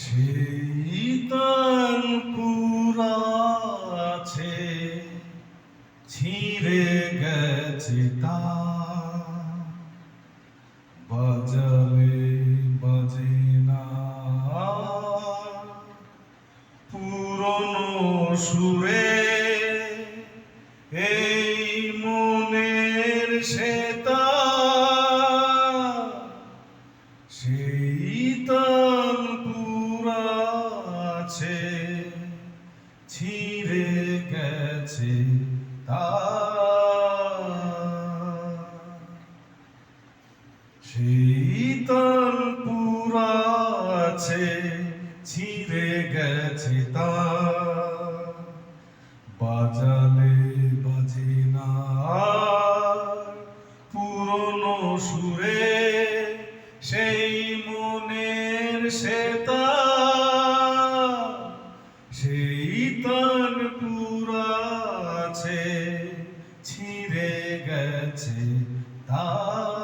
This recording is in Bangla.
সেই তান পুরাছে, ছিঁড়ে গেছে তার, বাজালে বাজে না পুরনো সুরে এই মনের সেতার। সেই তান পুরাছে, ছিঁড়ে গেছে তার। সেই তান পুরাছে, ছিঁড়ে গেছে তার, বাজালে বাজে না পুরনো সুরে সেই মনের সেতার। সেই তান পুরাছে, ছিঁড়ে গেছে তার।